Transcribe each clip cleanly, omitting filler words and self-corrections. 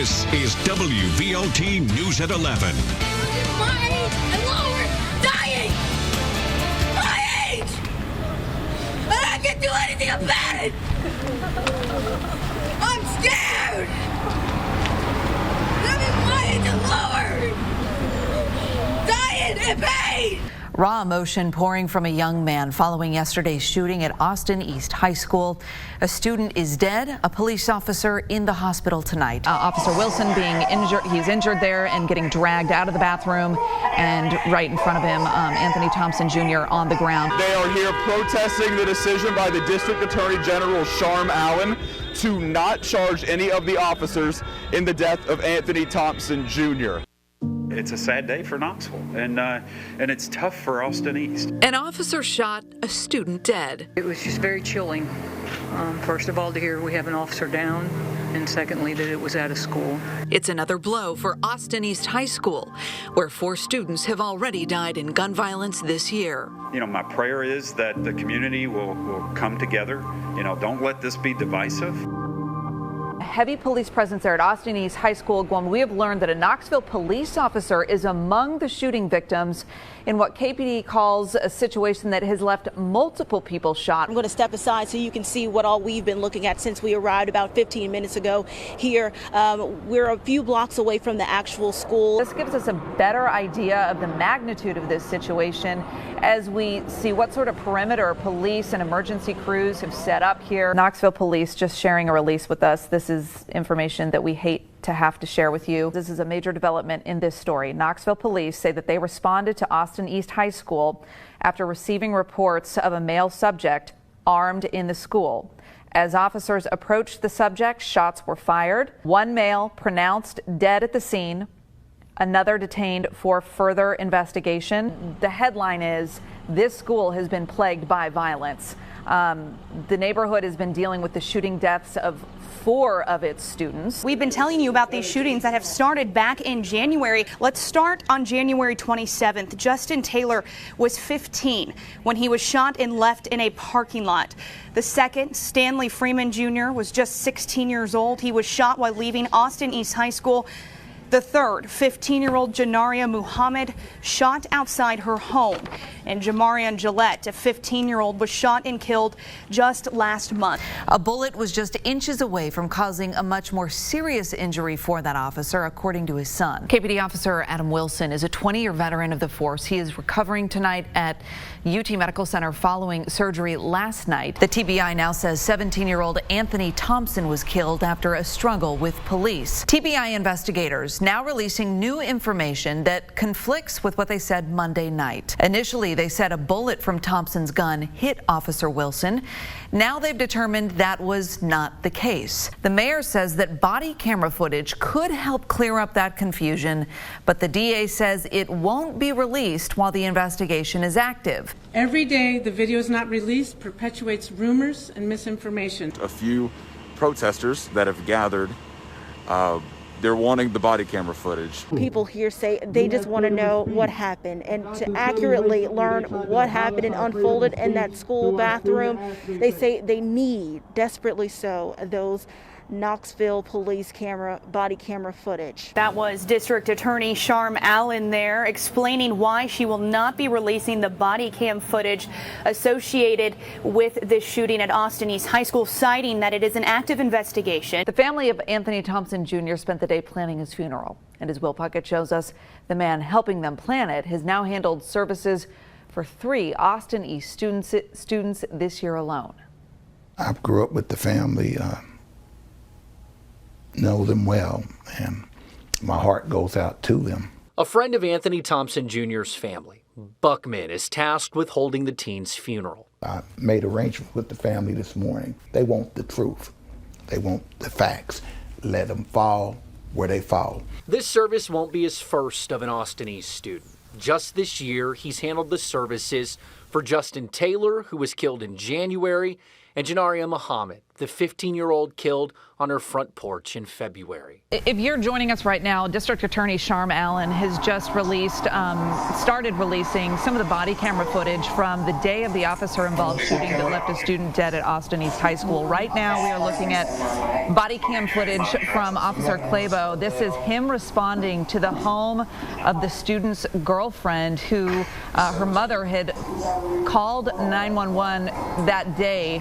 This is WVLT News at 11. My age and lower, dying! My age! And I can't do anything about it! I'm scared! My age and lower! Dying in pain! Raw emotion pouring from a young man following yesterday's shooting at Austin East High School. A student is dead. A police officer in the hospital tonight. Officer Wilson being injured. He's injured there and getting dragged out of the bathroom. And right in front of him, Anthony Thompson Jr. on the ground. They are here protesting the decision by the District Attorney General Sharm Allen to not charge any of the officers in the death of Anthony Thompson Jr. It's a sad day for Knoxville, and it's tough for Austin East. An officer shot, a student dead. It was just very chilling. First of all, to hear we have an officer down, and secondly, that it was at a school. It's another blow for Austin East High School, where 4 students have already died in gun violence this year. You know, my prayer is that the community will come together. You know, don't let this be divisive. Heavy police presence there at Austin East High School. Gwen, we have learned that a Knoxville police officer is among the shooting victims in what KPD calls a situation that has left multiple people shot. I'm going to step aside so you can see what all we've been looking at since we arrived about 15 minutes ago here. We're a few blocks away from the actual school. This gives us a better idea of the magnitude of this situation as we see what sort of perimeter police and emergency crews have set up here. Knoxville police just sharing a release with us. This is information that we hate to have to share with you. This is a major development in this story. Knoxville police say that they responded to Austin East High School after receiving reports of a male subject armed in the school. As officers approached the subject, shots were fired. 1 male pronounced dead at the scene, another detained for further investigation. The headline is, this school has been plagued by violence. The neighborhood has been dealing with the shooting deaths of 4 of its students. We've been telling you about these shootings that have started back in January. Let's start on January 27th. Justin Taylor was 15 when he was shot and left in a parking lot. The second, Stanley Freeman Jr., was just 16 years old. He was shot while leaving Austin East High School. The third, 15-year-old Janaria Muhammad, shot outside her home. And Jamarian Gillette, a 15-year-old, was shot and killed just last month. A bullet was just inches away from causing a much more serious injury for that officer, according to his son. KPD officer Adam Wilson is a 20-year veteran of the force. He is recovering tonight at UT Medical Center following surgery last night. The TBI now says 17-year-old Anthony Thompson was killed after a struggle with police. TBI investigators now releasing new information that conflicts with what they said Monday night. Initially, they said a bullet from Thompson's gun hit Officer Wilson. Now they've determined that was not the case. The mayor says that body camera footage could help clear up that confusion, but the DA says it won't be released while the investigation is active. Every day the video is not released perpetuates rumors and misinformation. A few protesters that have gathered, they're wanting the body camera footage. People here say they just want to know what happened and to accurately learn what happened and unfolded in that school bathroom. They say they need, desperately so, those Knoxville police body camera footage. That was District Attorney Sharm Allen there explaining why she will not be releasing the body cam footage associated with this shooting at Austin East High School, citing that it is an active investigation. The family of Anthony Thompson Jr. spent the day planning his funeral, and as Will Puckett shows us, the man helping them plan it has now handled services for 3 Austin East students this year alone. I grew up with the family. Know them well, and my heart goes out to them. A friend of Anthony Thompson Jr.'s family, Buckman, is tasked with holding the teen's funeral. I made arrangements with the family this morning. They want the truth. They want the facts. Let them fall where they fall. This service won't be his first of an Austin East student. Just this year, he's handled the services for Justin Taylor, who was killed in January, and Janaria Muhammad, the 15-year-old killed on her front porch in February. If you're joining us right now, District Attorney Sharm Allen has just started releasing some of the body camera footage from the day of the officer-involved shooting that left a student dead at Austin East High School. Right now, we are looking at body cam footage from Officer Clabo. This is him responding to the home of the student's girlfriend, who her mother had called 911 that day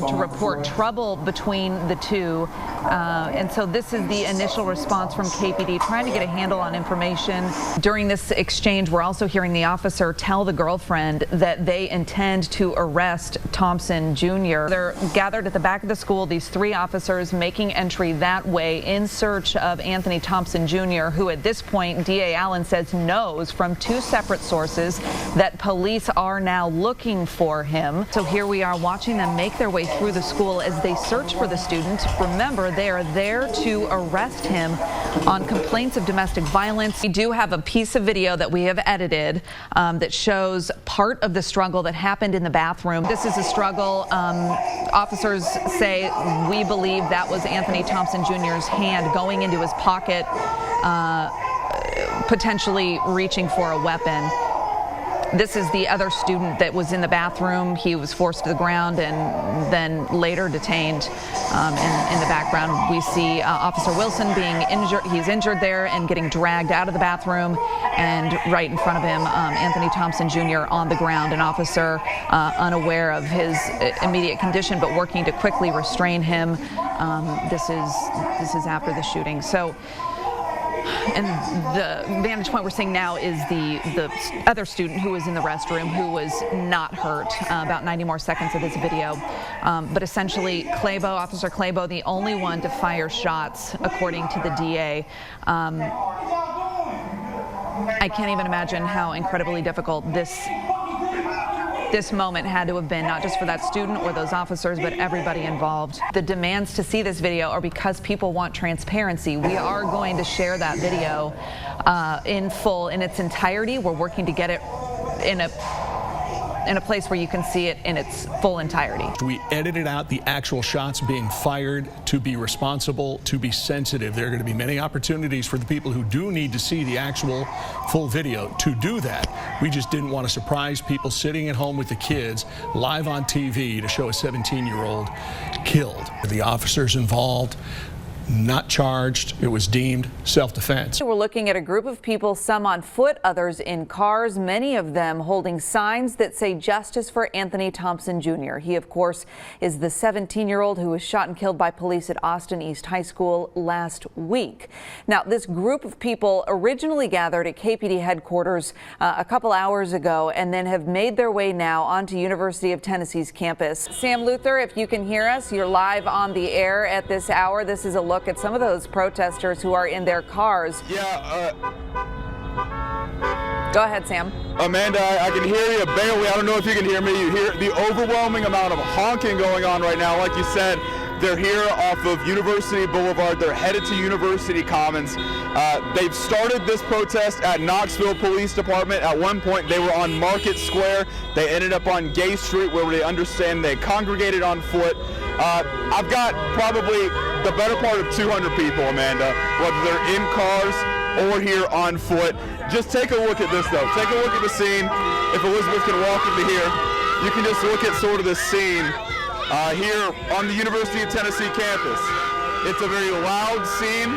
to report trouble between the two. And so this is the initial response from KPD, trying to get a handle on information. During this exchange, we're also hearing the officer tell the girlfriend that they intend to arrest Thompson Jr. They're gathered at the back of the school, these three officers making entry that way in search of Anthony Thompson Jr., who at this point, DA Allen says knows from two separate sources that police are now looking for him. So here we are watching them make their way through the school as they search for the student. Remember, they are there to arrest him on complaints of domestic violence. We do have a piece of video that we have edited that shows part of the struggle that happened in the bathroom. This is a struggle. Officers say we believe that was Anthony Thompson Jr.'s hand going into his pocket, potentially reaching for a weapon. This is the other student that was in the bathroom. He was forced to the ground and then later detained. In the background, we see Officer Wilson being injured. He's injured there and getting dragged out of the bathroom. And right in front of him, Anthony Thompson Jr. on the ground, an officer unaware of his immediate condition, but working to quickly restrain him. This is after the shooting. So. And the vantage point we're seeing now is the other student who was in the restroom, who was not hurt. About 90 more seconds of this video. But essentially, Officer Clabo, the only one to fire shots, according to the DA. I can't even imagine how incredibly difficult this moment had to have been, not just for that student or those officers, but everybody involved. The demands to see this video are because people want transparency. We are going to share that video in full, in its entirety. We're working to get it in a place where you can see it in its full entirety. We edited out the actual shots being fired to be responsible, to be sensitive. There are going to be many opportunities for the people who do need to see the actual full video to do that. We just didn't want to surprise people sitting at home with the kids live on TV to show a 17-year-old killed. The officers involved, not charged. It was deemed self-defense. We're looking at a group of people, some on foot, others in cars, many of them holding signs that say justice for Anthony Thompson Jr. He, of course, is the 17-year-old who was shot and killed by police at Austin East High School last week. Now, this group of people originally gathered at KPD headquarters a couple hours ago and then have made their way now onto University of Tennessee's campus. Sam Luther, if you can hear us, you're live on the air at this hour. This is a look at some of those protesters who are in their cars. Yeah. Go ahead, Sam. Amanda, I can hear you barely. I don't know if you can hear me. You hear the overwhelming amount of honking going on right now. Like you said, they're here off of University Boulevard. They're headed to University Commons. They've started this protest at Knoxville Police Department. At one point, they were on Market Square. They ended up on Gay Street, where they understand they congregated on foot. I've got probably the better part of 200 people, Amanda, whether they're in cars or here on foot. Just take a look at this, though. Take a look at the scene. If Elizabeth can walk into here, you can just look at sort of the scene here on the University of Tennessee campus. It's a very loud scene.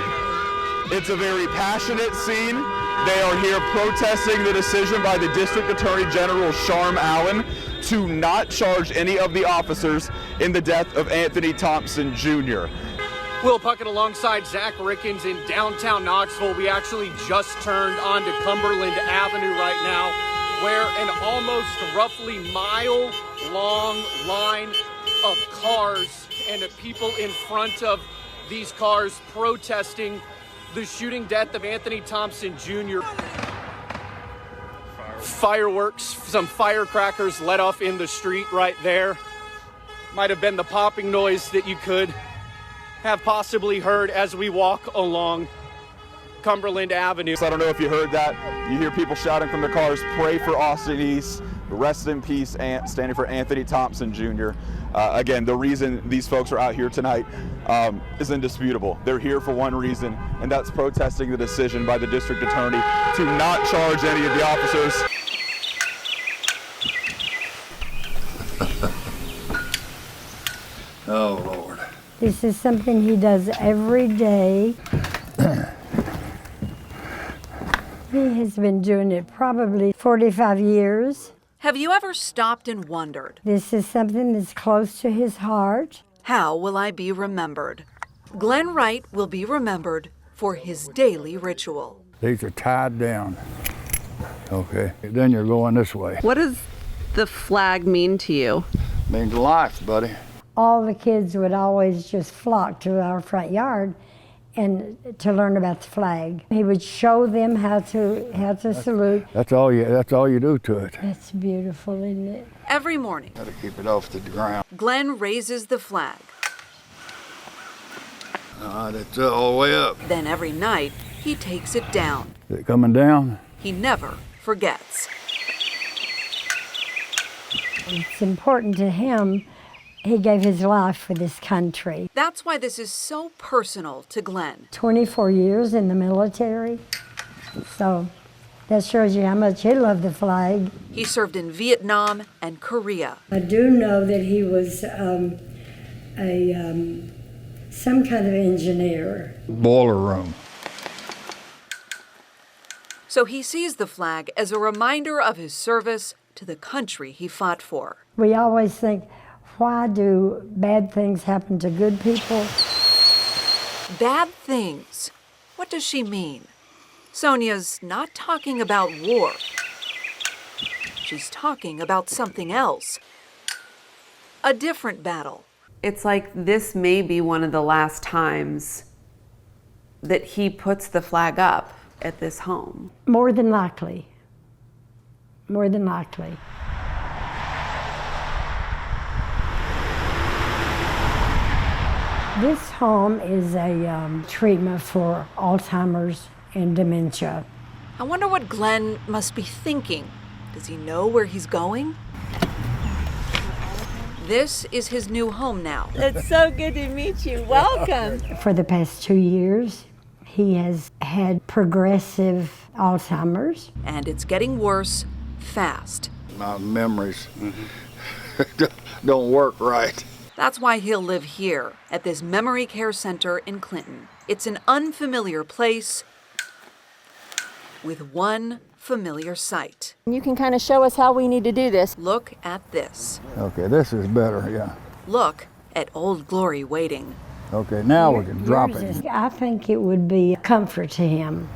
It's a very passionate scene. They are here protesting the decision by the District Attorney General Sharm Allen to not charge any of the officers in the death of Anthony Thompson Jr. Will Puckett alongside Zach Rickens in downtown Knoxville. We actually just turned onto Cumberland Avenue right now, where an almost roughly mile-long line of cars and people in front of these cars protesting the shooting death of Anthony Thompson Jr. Fireworks, some firecrackers let off in the street right there. Might have been the popping noise that you could have possibly heard as we walk along Cumberland Avenue. I don't know if you heard that. You hear people shouting from their cars, "Pray for Austin East, Rest in peace, standing for Anthony Thompson Jr. Again, the reason these folks are out here tonight is indisputable. They're here for one reason, and that's protesting the decision by the district attorney to not charge any of the officers. Oh, Lord. This is something he does every day. He has been doing it probably 45 years. Have you ever stopped and wondered, This is something that's close to his heart. how will I be remembered? Glenn Wright will be remembered for his daily ritual. These are tied down. Okay, then you're going this way. What does the flag mean to you? Means life, buddy. All the kids would always just flock to our front yard and to learn about the flag. He would show them how to salute. That's all you do to it. That's beautiful, isn't it? Every morning, Got to keep it off the ground. Glenn raises the flag. It's all the way up. Then every night, he takes it down. Is it coming down? He never forgets. It's important to him. He gave his life for this country. That's why this is so personal to Glenn. 24 years in the military. So that shows you how much he loved the flag. He served in Vietnam and Korea. I do know that he was some kind of engineer. Boiler room. So he sees the flag as a reminder of his service to the country he fought for. We always think, why do bad things happen to good people? Bad things. What does she mean? Sonia's not talking about war. She's talking about something else. A different battle. It's like this may be one of the last times that he puts the flag up at this home. More than likely. More than likely. This home is a treatment for Alzheimer's and dementia. I wonder what Glenn must be thinking. Does he know where he's going? This is his new home now. It's so good to meet you. Welcome. For the past 2 years, he has had progressive Alzheimer's. And it's getting worse fast. My memories don't work right. That's why he'll live here at this memory care center in Clinton. It's an unfamiliar place with one familiar sight. You can kind of show us how we need to do this. Look at this. Okay, this is better, yeah. Look at Old Glory waiting. Okay, now we can drop it. I think it would be a comfort to him.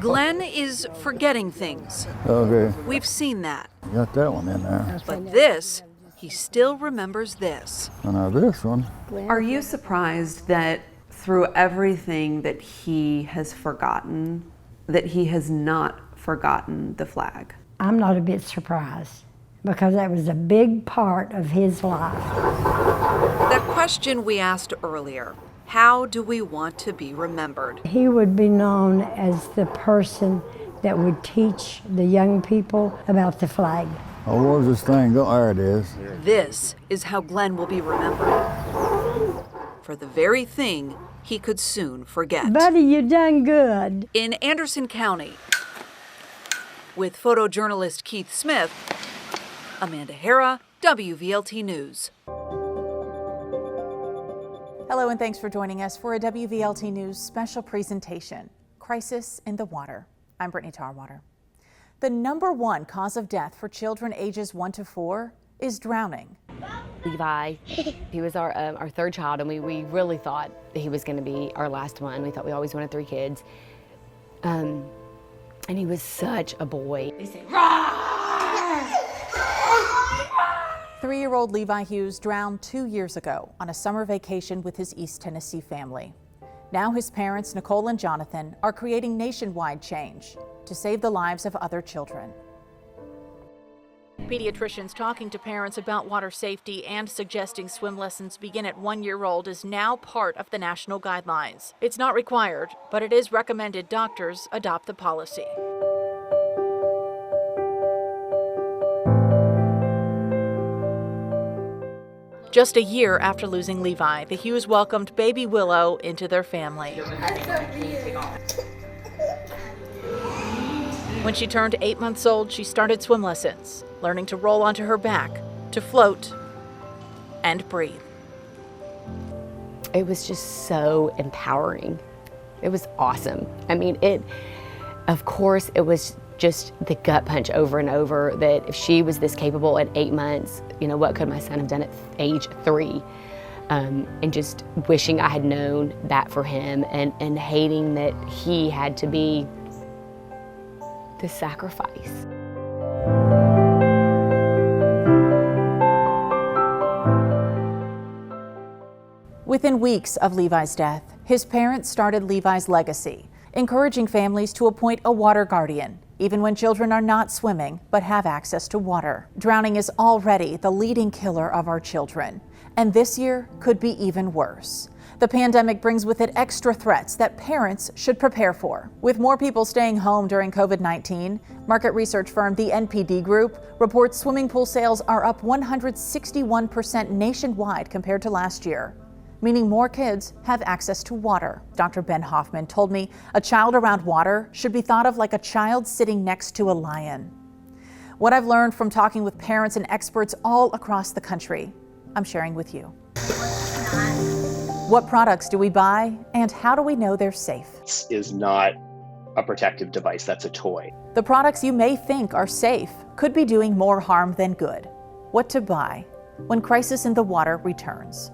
Glenn is forgetting things. Okay. We've seen that. Got that one in there. But this, he still remembers this. And now this one. Are you surprised that through everything that he has forgotten, that he has not forgotten the flag? I'm not a bit surprised because that was a big part of his life. That question we asked earlier, how do we want to be remembered? He would be known as the person that would teach the young people about the flag. Oh, what was this thing? There it is. This is how Glenn will be remembered. For the very thing he could soon forget. Buddy, you done good. In Anderson County, with photojournalist Keith Smith, Amanda Hera, WVLT News. Hello and thanks for joining us for a WVLT News special presentation, Crisis in the Water. I'm Brittany Tarwater. The #1 cause of death for children ages 1 to 4 is drowning. Levi, he was our third child, and we really thought that he was going to be our last one. We thought we always wanted 3 kids. And he was such a boy. They say, "Rah!" 3-year-old Levi Hughes drowned 2 years ago on a summer vacation with his East Tennessee family. Now his parents, Nicole and Jonathan, are creating nationwide change to save the lives of other children. Pediatricians talking to parents about water safety and suggesting swim lessons begin at 1-year-old is now part of the national guidelines. It's not required, but it is recommended doctors adopt the policy. Just a year after losing Levi, the Hughes welcomed baby Willow into their family. When she turned 8 months old, she started swim lessons, learning to roll onto her back, to float, and breathe. It was just so empowering. It was awesome. I mean, of course, it was just the gut punch over and over that if she was this capable at 8 months, what could my son have done at age 3? And just wishing I had known that for him and hating that he had to be the sacrifice. Within weeks of Levi's death, his parents started Levi's legacy, encouraging families to appoint a water guardian, even when children are not swimming but have access to water. Drowning is already the leading killer of our children, and this year could be even worse. The pandemic brings with it extra threats that parents should prepare for. With more people staying home during COVID-19, market research firm the NPD Group reports swimming pool sales are up 161% nationwide compared to last year, meaning more kids have access to water. Dr. Ben Hoffman told me a child around water should be thought of like a child sitting next to a lion. What I've learned from talking with parents and experts all across the country, I'm sharing with you. What products do we buy, and how do we know they're safe? This is not a protective device, that's a toy. The products you may think are safe could be doing more harm than good. What to buy when crisis in the water returns.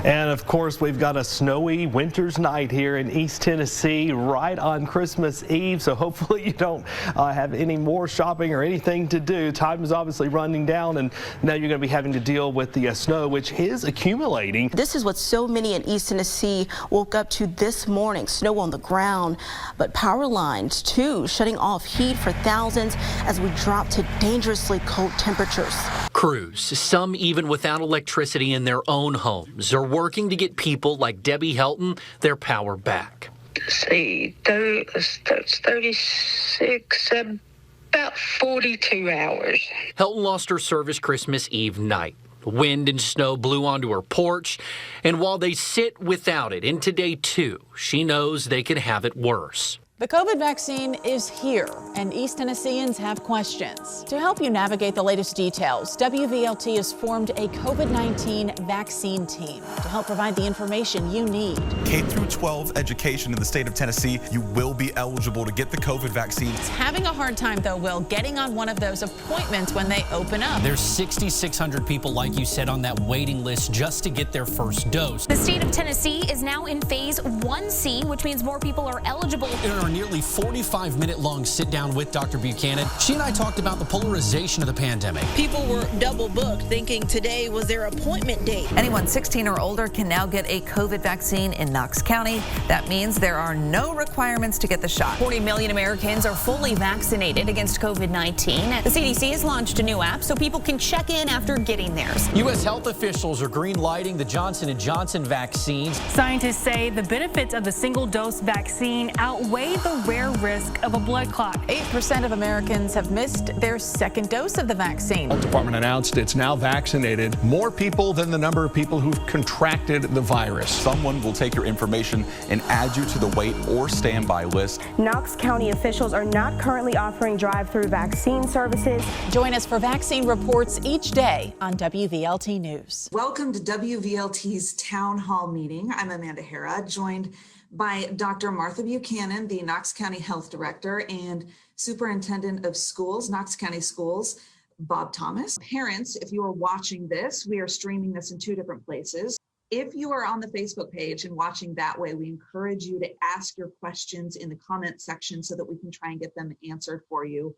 And of course, we've got a snowy winter's night here in East Tennessee right on Christmas Eve. So hopefully you don't have any more shopping or anything to do. Time is obviously running down, and now you're going to be having to deal with the snow, which is accumulating. This is what so many in East Tennessee woke up to this morning. Snow on the ground, but power lines too, shutting off heat for thousands as we drop to dangerously cold temperatures. Crews, some even without electricity in their own homes, are working to get people like Debbie Helton their power back. See, that's 36, about 42 hours. Helton lost her service Christmas Eve night. Wind and snow blew onto her porch, and while they sit without it into day 2, she knows they could have it worse. The COVID vaccine is here, and East Tennesseans have questions. To help you navigate the latest details, WVLT has formed a COVID-19 vaccine team to help provide the information you need. K through 12 education in the state of Tennessee, you will be eligible to get the COVID vaccine. It's having a hard time, though, Will, getting on one of those appointments when they open up. There's 6,600 people, like you said, on that waiting list just to get their first dose. The state of Tennessee is now in phase 1C, which means more people are eligible. Nearly 45-minute-long sit-down with Dr. Buchanan. She and I talked about the polarization of the pandemic. People were double booked, thinking today was their appointment date. Anyone 16 or older can now get a COVID vaccine in Knox County. That means there are no requirements to get the shot. 40 million Americans are fully vaccinated against COVID-19. The CDC has launched a new app so people can check in after getting theirs. U.S. health officials are green-lighting the Johnson & Johnson vaccines. Scientists say the benefits of the single-dose vaccine outweigh the rare risk of a blood clot. 8% of Americans have missed their second dose of the vaccine. The health department announced it's now vaccinated more people than the number of people who've contracted the virus. Someone will take your information and add you to the wait or standby list. Knox County officials are not currently offering drive-through vaccine services. Join us for vaccine reports each day on WVLT News. Welcome to WVLT's Town Hall meeting. I'm Amanda Hara, joined by Dr. Martha Buchanan, the Knox County Health Director and Superintendent of Schools, Knox County Schools, Bob Thomas. Parents, if you are watching this, we are streaming this in 2 different places. If you are on the Facebook page and watching that way, we encourage you to ask your questions in the comment section so that we can try and get them answered for you.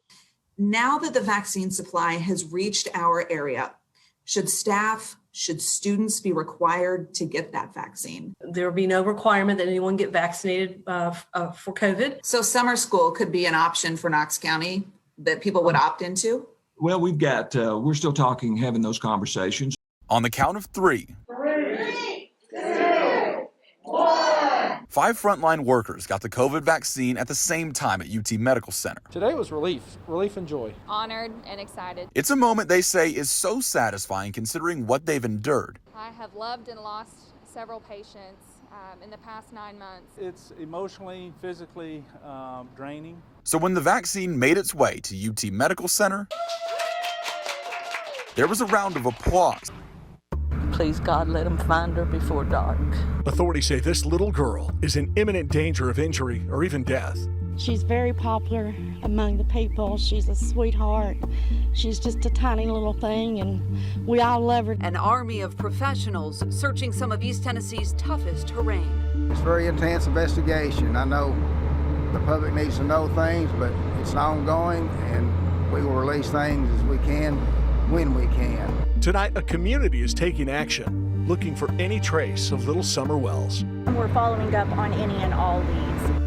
Now that the vaccine supply has reached our area, should students be required to get that vaccine? There will be no requirement that anyone get vaccinated for COVID. So summer school could be an option for Knox County that people would opt into? Well, we're still talking, having those conversations. On the count of 3. 3, 2, 1. 5 frontline workers got the COVID vaccine at the same time at UT Medical Center. Today was relief and joy. Honored and excited. It's a moment they say is so satisfying considering what they've endured. I have loved and lost several patients in the past 9 months. It's emotionally, physically draining. So when the vaccine made its way to UT Medical Center, there was a round of applause. Please, God, let them find her before dark. Authorities say this little girl is in imminent danger of injury or even death. She's very popular among the people. She's a sweetheart. She's just a tiny little thing, and we all love her. An army of professionals searching some of East Tennessee's toughest terrain. It's a very intense investigation. I know the public needs to know things, but it's ongoing, and we will release things as we can, when we can. Tonight, a community is taking action, looking for any trace of little Summer Wells. And we're following up on any and all leads.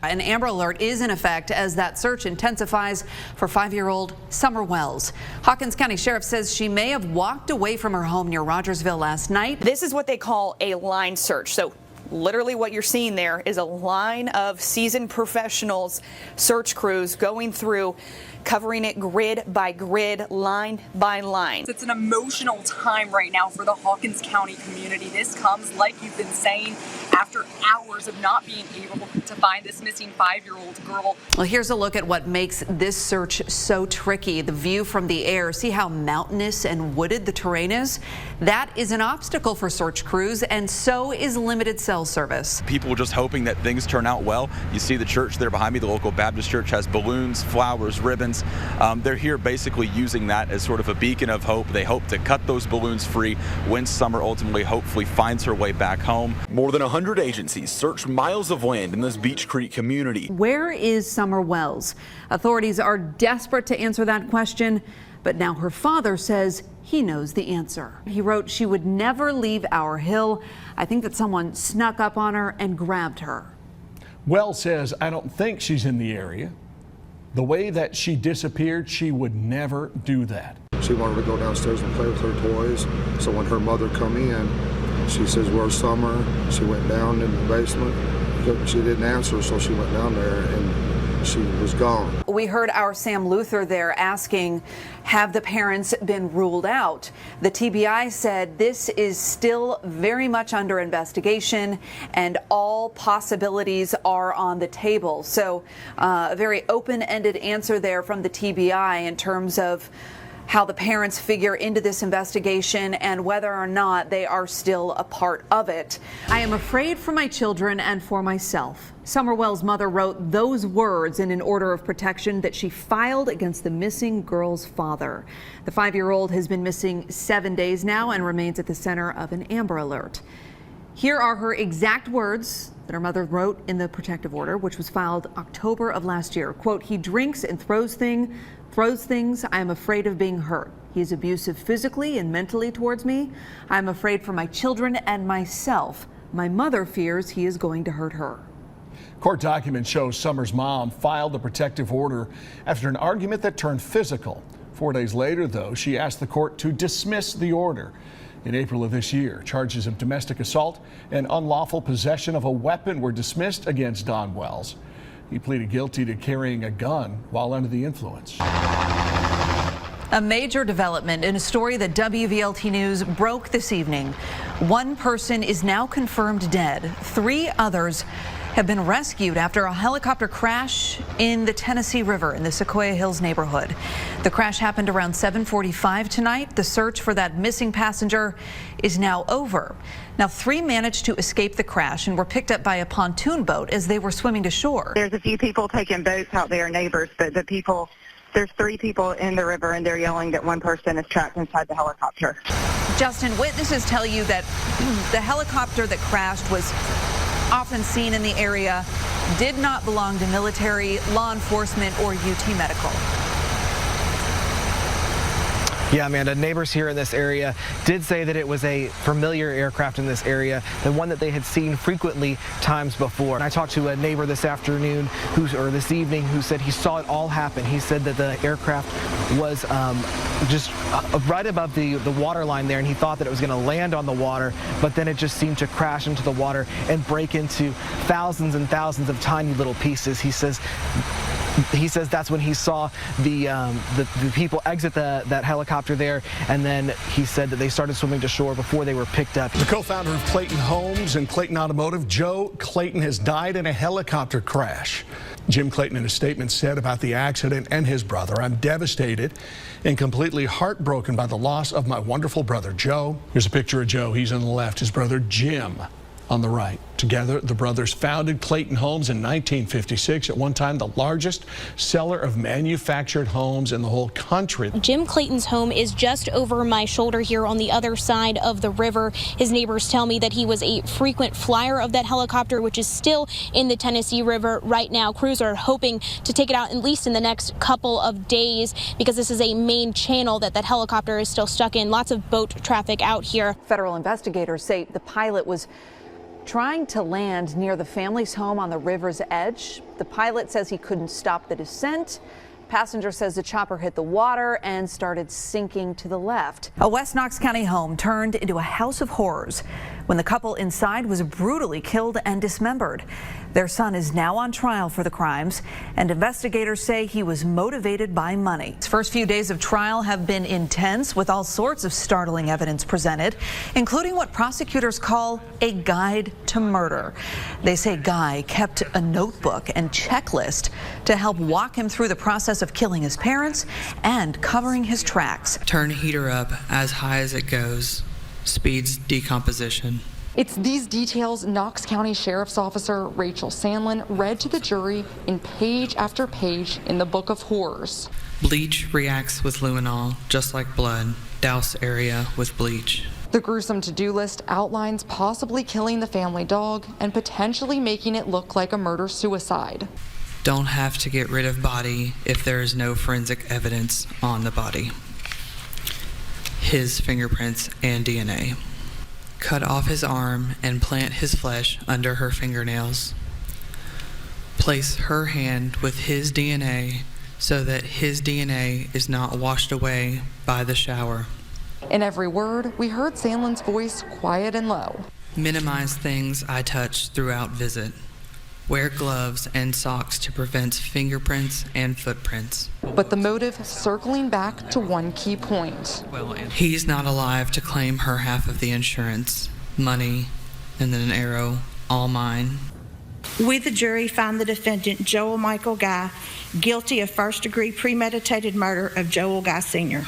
An Amber Alert is in effect as that search intensifies for 5-year-old Summer Wells. Hawkins County Sheriff says she may have walked away from her home near Rogersville last night. This is what they call a line search. So literally what you're seeing there is a line of seasoned professionals, search crews going through, covering it grid by grid, line by line. It's an emotional time right now for the Hawkins County community. This comes, like you've been saying, after hours of not being able to find this missing 5-year-old girl. Well, here's a look at what makes this search so tricky. The view from the air. See how mountainous and wooded the terrain is? That is an obstacle for search crews, and so is limited cell service. People are just hoping that things turn out well. You see the church there behind me, the local Baptist church, has balloons, flowers, ribbons. They're here basically using that as sort of a beacon of hope. They hope to cut those balloons free when Summer ultimately hopefully finds her way back home. More than 100 agencies searched miles of land in this Beech Creek community. Where is Summer Wells? Authorities are desperate to answer that question, but now her father says he knows the answer. He wrote she would never leave our hill. I think that someone snuck up on her and grabbed her. Wells says, I don't think she's in the area. The way that she disappeared, she would never do that. She wanted to go downstairs and play with her toys. So when her mother come in, she says, where's Summer? She went down in the basement. She didn't answer, so she went down there and she was gone. We heard our Sam Luther there asking, have the parents been ruled out? The TBI said this is still very much under investigation and all possibilities are on the table. So a very open-ended answer there from the TBI in terms of how the parents figure into this investigation and whether or not they are still a part of it. I am afraid for my children and for myself. Summer Wells' mother wrote those words in an order of protection that she filed against the missing girl's father. The 5-year-old has been missing 7 days now and remains at the center of an Amber Alert. Here are her exact words that her mother wrote in the protective order, which was filed October of last year. Quote, he drinks and throws things. I am afraid of being hurt. He is abusive physically and mentally towards me. I am afraid for my children and myself. My mother fears he is going to hurt her. Court documents show Summer's mom filed the protective order after an argument that turned physical. 4 days later, though, she asked the court to dismiss the order. In April of this year, charges of domestic assault and unlawful possession of a weapon were dismissed against Don Wells. He pleaded guilty to carrying a gun while under the influence. A major development in a story that WVLT News broke this evening. One person is now confirmed dead. 3 others have been rescued after a helicopter crash in the Tennessee River in the Sequoia Hills neighborhood. The crash happened around 7:45 tonight. The search for that missing passenger is now over. Now, 3 managed to escape the crash and were picked up by a pontoon boat as they were swimming to shore. There's a few people taking boats out there, neighbors, but there's 3 people in the river and they're yelling that one person is trapped inside the helicopter. Justin, witnesses tell you that the helicopter that crashed was often seen in the area, did not belong to military, law enforcement, or UT Medical. Yeah, Amanda, neighbors here in this area did say that it was a familiar aircraft in this area, the one that they had seen frequently times before. And I talked to a neighbor this afternoon, or this evening, who said he saw it all happen. He said that the aircraft was just right above the water line there, and he thought that it was going to land on the water, but then it just seemed to crash into the water and break into thousands and thousands of tiny little pieces. He says that's when he saw the people exit that helicopter there, and then he said that they started swimming to shore before they were picked up. The co-founder of Clayton Homes and Clayton Automotive, Joe Clayton, has died in a helicopter crash. Jim Clayton in a statement said about the accident and his brother, "I'm devastated and completely heartbroken by the loss of my wonderful brother, Joe." Here's a picture of Joe. He's on the left. His brother, Jim, on the right. Together, the brothers founded Clayton Homes in 1956, at one time the largest seller of manufactured homes in the whole country. Jim Clayton's home is just over my shoulder here on the other side of the river. His neighbors tell me that he was a frequent flyer of that helicopter, which is still in the Tennessee River right now. Crews are hoping to take it out at least in the next couple of days, because this is a main channel that helicopter is still stuck in. Lots of boat traffic out here. Federal investigators say the pilot was trying to land near the family's home on the river's edge. The pilot says he couldn't stop the descent. Passenger says the chopper hit the water and started sinking to the left. A West Knox County home turned into a house of horrors when the couple inside was brutally killed and dismembered. Their son is now on trial for the crimes, and investigators say he was motivated by money. His first few days of trial have been intense, with all sorts of startling evidence presented, including what prosecutors call a guide to murder. They say Guy kept a notebook and checklist to help walk him through the process of killing his parents and covering his tracks. Turn heater up as high as it goes. Speeds decomposition. It's these details Knox County Sheriff's Officer Rachel Sandlin read to the jury in page after page in the Book of Horrors. Bleach reacts with luminol, just like blood. Douse area with bleach. The gruesome to-do list outlines possibly killing the family dog and potentially making it look like a murder-suicide. Don't have to get rid of body if there is no forensic evidence on the body. His fingerprints and DNA. Cut off his arm and plant his flesh under her fingernails. Place her hand with his DNA so that his DNA is not washed away by the shower. In every word, we heard Sandlin's voice quiet and low. Minimize things I touch throughout visit. Wear gloves and socks to prevent fingerprints and footprints. But the motive circling back to one key point. He's not alive to claim her half of the insurance, money, and then an arrow, all mine. We, the jury, find the defendant, Joel Michael Guy, guilty of first-degree premeditated murder of Joel Guy Sr.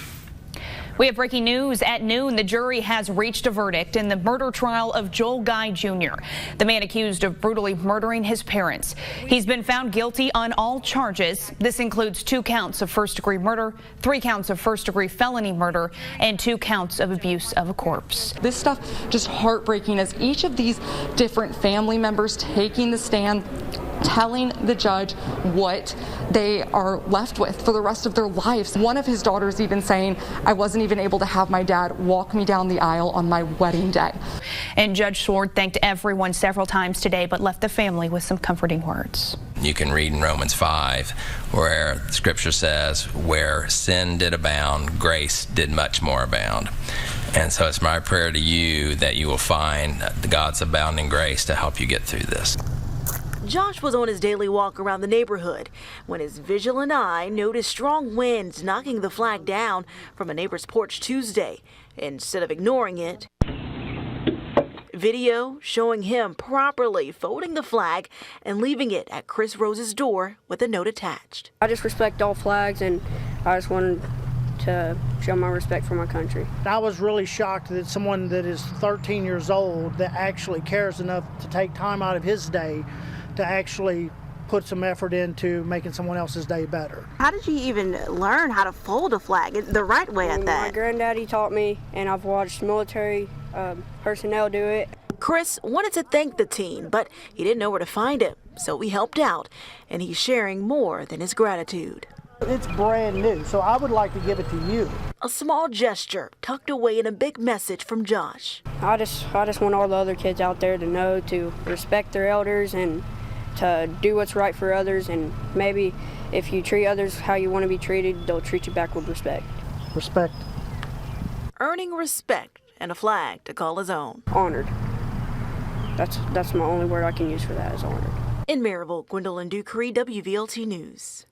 We have breaking news. At noon, the jury has reached a verdict in the murder trial of Joel Guy Jr., the man accused of brutally murdering his parents. He's been found guilty on all charges. This includes 2 counts of first-degree murder, 3 counts of first-degree felony murder, and 2 counts of abuse of a corpse. This stuff just heartbreaking as each of these different family members taking the stand, telling the judge what they are left with for the rest of their lives. One of his daughters even saying, I wasn't even able to have my dad walk me down the aisle on my wedding day. And Judge Sword thanked everyone several times today, but left the family with some comforting words. You can read in Romans 5 where Scripture says, where sin did abound, grace did much more abound. And so it's my prayer to you that you will find God's abounding grace to help you get through this. Josh was on his daily walk around the neighborhood when his vigilant eye noticed strong winds knocking the flag down from a neighbor's porch Tuesday. Instead of ignoring it, video showing him properly folding the flag and leaving it at Chris Rose's door with a note attached. I just respect all flags, and I just wanted to show my respect for my country. I was really shocked that someone that is 13 years old that actually cares enough to take time out of his day to actually put some effort into making someone else's day better. How did you even learn how to fold a flag the right way at that? My granddaddy taught me, and I've watched military personnel do it. Chris wanted to thank the teen, but he didn't know where to find him, so we helped out, and he's sharing more than his gratitude. It's brand new, so I would like to give it to you. A small gesture tucked away in a big message from Josh. I just want all the other kids out there to know to respect their elders and to do what's right for others, and maybe if you treat others how you want to be treated, they'll treat you back with respect. Respect. Earning respect and a flag to call his own. Honored. That's my only word I can use for that is honored. In Maryville, Gwendolyn Ducree, WVLT News.